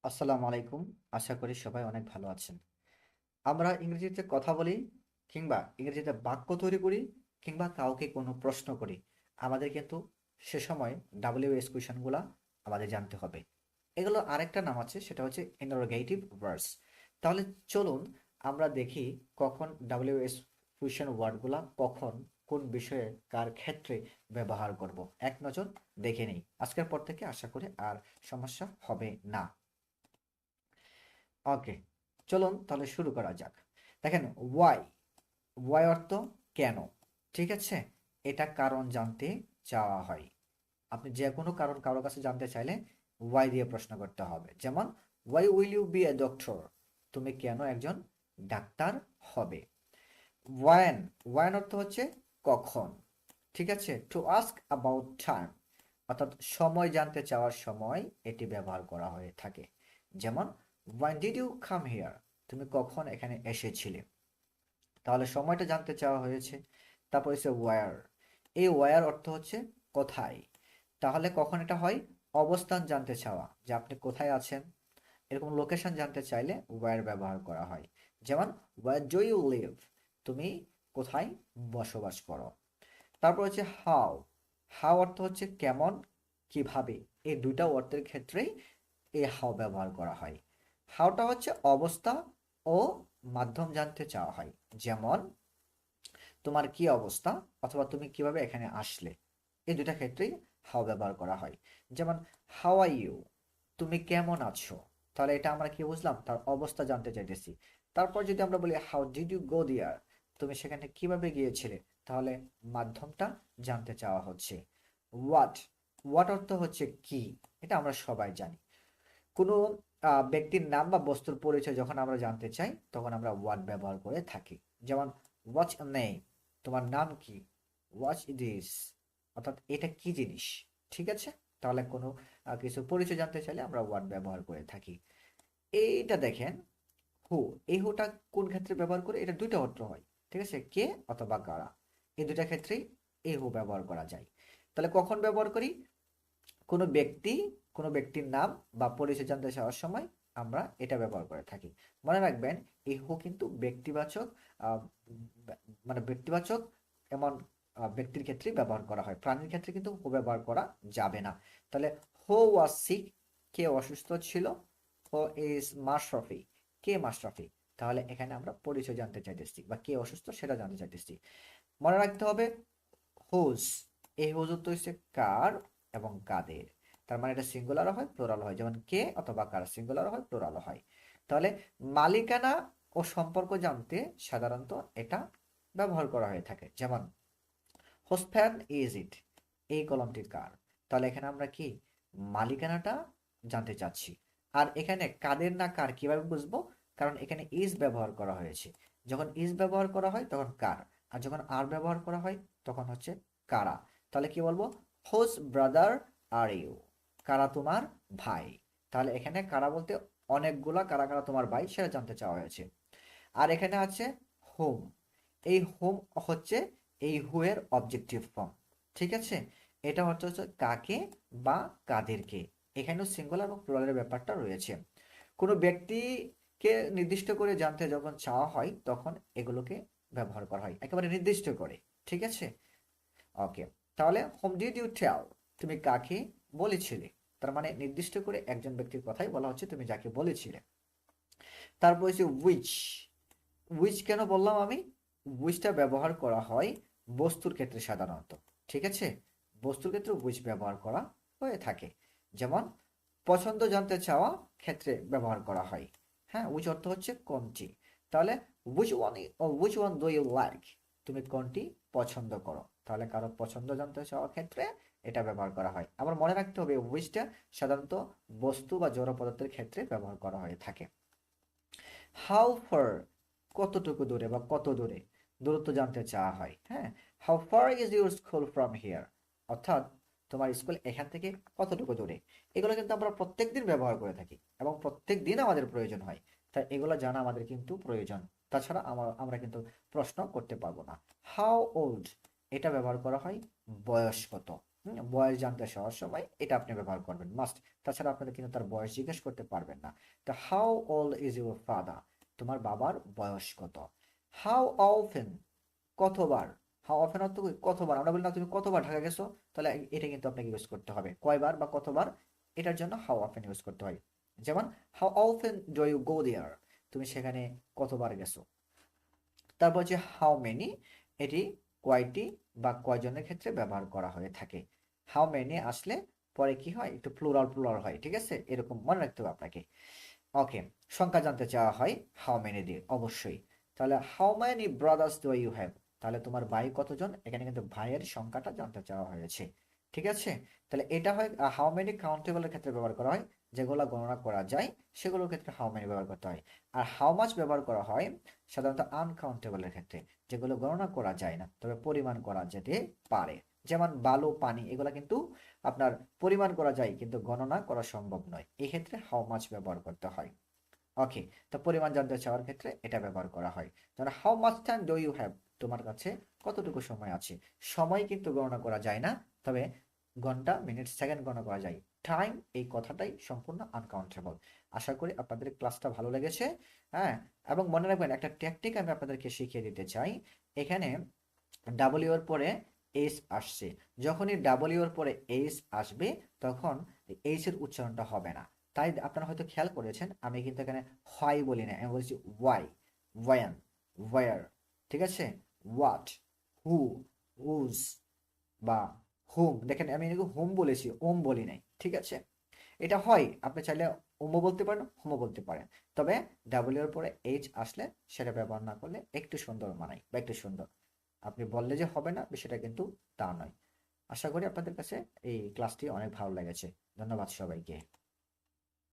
আসসালামু আলাইকুম। আশা করি সবাই অনেক ভালো আছেন। আমরা ইংরেজিতে কথা বলি কিংবা ইংরেজিতে বাক্য তৈরি করি কিংবা কাউকে কোনো প্রশ্ন করি। আমাদের কিন্তু সে সময় WH কোয়েশনগুলা আমাদের জানতে হবে। এগুলো আরেকটা নাম আছে, সেটা হচ্ছে ইন্টারোগেটিভ ভার্বস। তাহলে চলুন আমরা দেখি কখন WH কোয়েশন ওয়ার্ডগুলা কখন কোন বিষয়ে কার ক্ষেত্রে ব্যবহার করব। এক নজর দেখে নিই। আজকের পর থেকে আশা করি আর সমস্যা হবে না। ওকে, চলুন তাহলে শুরু করা যাক। দেখেন, ওয়াই। ওয়াই অর্থ কেন। ঠিক আছে, এটা কারণ জানতে চাওয়া হয়। আপনি যে কোনো কারণ কারোর কাছে জানতে চাইলে ওয়াই দিয়ে প্রশ্ন করতে হবে। যেমন, why will you be a doctor? তুমি কেন একজন ডাক্তার হবে? ওয়ান। ওয়ান অর্থ হচ্ছে কখন। ঠিক আছে, টু আস্ক অ্যাবাউট টাইম, অর্থাৎ সময় জানতে চাওয়ার সময় এটি ব্যবহার করা হয়ে থাকে। যেমন, when did you come here? তুমি কখন এখানে এসেছিলে? তাহলে সময়টা জানতে চাওয়া হয়েছে। তারপর হচ্ছে ওয়্যার। এই ওয়্যার অর্থ হচ্ছে কোথায়। তাহলে কখন এটা হয়? অবস্থান জানতে চাওয়া, যে আপনি কোথায় আছেন, এরকম লোকেশন জানতে চাইলে ওয়্যার ব্যবহার করা হয়। যেমন, where do you live? তুমি কোথায় বসবাস করো? তারপর হচ্ছে হাউ। হাউ অর্থ হচ্ছে কেমন, কিভাবে। এই দুইটা অর্থের ক্ষেত্রেই এই হাউ ব্যবহার করা হয়। হাউটা হচ্ছে অবস্থা ও মাধ্যম জানতে চাওয়া হয়। যেমন, তোমার কি অবস্থা অথবা তুমি কিভাবে এখানে আসলে। এই দুইটা ক্ষেত্রেই হাউ ব্যবহার করা হয়। যেমন, হাউ আর ইউ? তুমি কেমন আছো? তাহলে এটা আমরা কি বুঝলাম? তার অবস্থা জানতে চাইতেছি। তারপর যদি আমরা বলি হাউ ডিড ইউ গো দিয়ার? তুমি সেখানে কিভাবে গিয়েছিলে? তাহলে মাধ্যমটা জানতে চাওয়া হচ্ছে। হোয়াট। হোয়াট অর্থ হচ্ছে কি। এটা আমরা সবাই জানি। কোনো ব্যক্তির নাম বা বস্তুর পরিচয় যখন আমরা জানতে চাই তখন আমরা হোয়াট ব্যবহার করে থাকি। যেমন, হোয়াটস ইওর নেম? তোমার নাম কি? What's this? অর্থাৎ এটা কি জিনিস। ঠিক আছে, তাহলে কোনো কিছু পরিচয় জানতে চাইলে আমরা হোয়াট ব্যবহার করে থাকি। এইটা দেখেন, হু। এই হুটা কোন ক্ষেত্রে ব্যবহার করে? এটা দুইটা অর্থ হয়। ঠিক আছে, কে অথবা কারা। এই দুইটা ক্ষেত্রেই এই হু ব্যবহার করা যায়। তাহলে কখন ব্যবহার করি? কোনো ব্যক্তি, কোনো ব্যক্তির নাম বা পরিচয় জানতে চাওয়ার সময় আমরা এটা ব্যবহার করে থাকি। মনে রাখবেন, এই হু কিন্তু ব্যক্তিবাচক, আহ, মানে ব্যক্তিবাচক এমন ব্যক্তির ক্ষেত্রে ব্যবহার করা হয়। প্রাণীর ক্ষেত্রে কিন্তু হু ব্যবহার করা যাবে না। তাহলে, হু ওয়াজ সিক? কে অসুস্থ ছিল? Who is Mashrafe? কে মাশরাফি? তাহলে এখানে আমরা পরিচয় জানতে চাইতেছি বা কে অসুস্থ সেটা জানতে চাইতেছি। মনে রাখতে হবে, হুজ। এই হুজ তো হচ্ছে কার এবং কাদের। তার মানে এটা সিঙ্গুলার হয় প্লুরাল হয়। যেমন, কে অথবা কার সিঙ্গুলার হয় প্লুরাল হয়। তাহলে মালিকানা ও সম্পর্ক জানতে সাধারণত এটা ব্যবহার করা হয়ে থাকে। যেমন, হোজ পেন ইজ ইট? এই কলমটি কার? তাহলে এখানে আমরা কি মালিকানাটা জানতে চাচ্ছি। আর এখানে কাদের না কার কিভাবে বুঝবো? কারণ এখানে ইজ ব্যবহার করা হয়েছে। যখন ইজ ব্যবহার করা হয় তখন কার, আর যখন আর ব্যবহার করা হয় তখন হচ্ছে কারা। তাহলে কি বলবো? Whose brother are you? কারা তোমার ভাই? তাহলে এখানে কারা বলতে অনেকগুলা কারা কারা তোমার ভাই সেটা জানতে চাওয়া হয়েছে। আর এখানে আছে হোম। এই হোম হচ্ছে এই হু এর অবজেক্টিভ ফর্ম। ঠিক আছে, এটা হচ্ছে কাকে বা কাদেরকে। এখানেও সিঙ্গুলার এবং প্লুরালের ব্যাপারটা রয়েছে। কোনো ব্যক্তিকে নির্দিষ্ট করে জানতে যখন চাওয়া হয় তখন এগুলোকে ব্যবহার করা হয় একেবারে নির্দিষ্ট করে। ঠিক আছে, ওকে। তাহলে, হোম ডিড ইউ টেল? তুমি কাকে বলেছিলে? তার মানে নির্দিষ্ট করে একজন ব্যক্তির কথাই বলা হচ্ছে, তুমি যাকে বলেছিলে। তারপর হচ্ছে উইচ। উইচ কেন বললাম আমি? উইচটা ব্যবহার করা হয় বস্তুর ক্ষেত্রে সাধারণত। ঠিক আছে, বস্তুর ক্ষেত্রে উইচ ব্যবহার করা হয়ে থাকে। যেমন, পছন্দ জানতে চাওয়া ক্ষেত্রে ব্যবহার করা হয়। হ্যাঁ, উইচ অর্থ হচ্ছে কোনটি। তাহলে, which one do you like? তুমি কোনটি পছন্দ করো? তাহলে কারো পছন্দ জানতে চাওয়ার ক্ষেত্রে এটা ব্যবহার করা হয়। আবার মনে রাখতে হবে, উইচটা সাধারণত বস্তু বা জড় পদার্থের ক্ষেত্রে ব্যবহার করা হয়ে থাকে। How far? কতটুকু দূরে বা কত দূরে দূরত্ব জানতে চাওয়া হয়। হ্যাঁ, how far is your school from here? অর্থাৎ তোমার স্কুল এখান থেকে কতটুকু দূরে। এগুলো কিন্তু আমরা প্রত্যেক দিন ব্যবহার করে থাকি এবং প্রত্যেক দিন আমাদের প্রয়োজন হয়। তাই এগুলো জানা আমাদের কিন্তু প্রয়োজন। তাছাড়া আমরা কিন্তু প্রশ্ন করতে পারবো না। How old? এটা ব্যবহার করা হয় বয়স কত। বয়স জানতে চাওয়ার সময় এটা আপনি ব্যবহার করবেন মাস্ট। তাছাড়া আপনাদের কিন্তু তার বয়স জিজ্ঞেস করতে পারবেন না। তো how old is your father, তোমার বাবার বয়স কত। হাউ অফেন, কতবার। হাউ অফেন অর্থ কি? কতবার। আমরা বলি না তুমি কতবার ঢাকা গেছো, তাহলে এটা কিন্তু আপনাকে ইউজ করতে হবে কয়বার বা কতবার, এটার জন্য হাউ অফেন ইউজ করতে হয়। যেমন how often do you go there, তুমি সেখানে কতবার গেছো। তারপর যে হাউ মেনি, এটি কয়টি বা কয়জনের ক্ষেত্রে ব্যবহার করা হয়ে থাকে। হাউ মেনি আসলে পরে কি হয়, একটু প্লুরাল প্লুরাল হয়, ঠিক আছে, এরকম মনে রাখতে হবে আপনাকে। ওকে, সংখ্যা জানতে চাওয়া হয় হাউ মেনি দিয়ে অবশ্যই। তাহলে how many brothers do you have, তাহলে তোমার ভাই কতজন, এখানে কিন্তু ভাইয়ের সংখ্যাটা জানতে চাওয়া হয়েছে, ঠিক আছে। তাহলে এটা হয় হাউ মেনি কাউন্টেবলের ক্ষেত্রে ব্যবহার করা হয়, যেগুলো গণনা করা যায় সেগুলোর ক্ষেত্রে হাউ মেনি ব্যবহার করতে হয়। আর হাউ মাচ ব্যবহার করা হয় সাধারণত আনকাউন্টেবলের ক্ষেত্রে, যেগুলো গণনা করা যায় না তবে পরিমাণ করা যেতে পারে। যেমন বালু, পানি, এগুলো কিন্তু আপনার পরিমাণ করা যায় কিন্তু গণনা করা সম্ভব নয়, এই ক্ষেত্রে হাউ মাচ ব্যবহার করতে হয়। ওকে, তো পরিমাণ জানতে চাওয়ার ক্ষেত্রে এটা ব্যবহার করা হয়। যেমন how much time do you have, তোমার কাছে কতটুকু সময় আছে। সময় কিন্তু গণনা করা যায় না, তবে ঘন্টা, মিনিট, সেকেন্ড গণনা করা যায়। টাইম, এই কথাটাই সম্পূর্ণ আনকাউন্টেবল। আশা করি আপনাদের ক্লাসটা ভালো লেগেছে। হ্যাঁ, এবং মনে রাখবেন একটা টেকনিক আমি আপনাদেরকে শিখিয়ে দিতে চাই। এখানে ডাব্লিউ এর পরে এইচ আসছে, যখনই ডাব্লিউ এর পরে এইচ আসবে তখন এইচ এর উচ্চারণটা হবে না। তাই আপনারা হয়তো খেয়াল করেছেন আমি কিন্তু এখানে হোয়াই বলি না, আমি বলছি ওয়াই, ওয়ান, ওয়ার, ঠিক আছে, হোয়াট, হু, হুজ বা হুম। দেখেন আমি কিন্তু হুম বলেছি, ওম বলি নাই, ঠিক আছে। এটা হয়, আপনি চাইলে ওমো বলতে পারেন, হোমো বলতে পারেন, তবে ডাব্লিউ এর পরে এইচ আসলে সেটা ব্যবহার না করলে একটু সুন্দর মানায় বা একটু সুন্দর। আপনি বললে যে হবে না বিষয়টা কিন্তু তা নয়। আশা করি আপনাদের কাছে এই ক্লাসটি অনেক ভালো লেগেছে। ধন্যবাদ সবাইকে।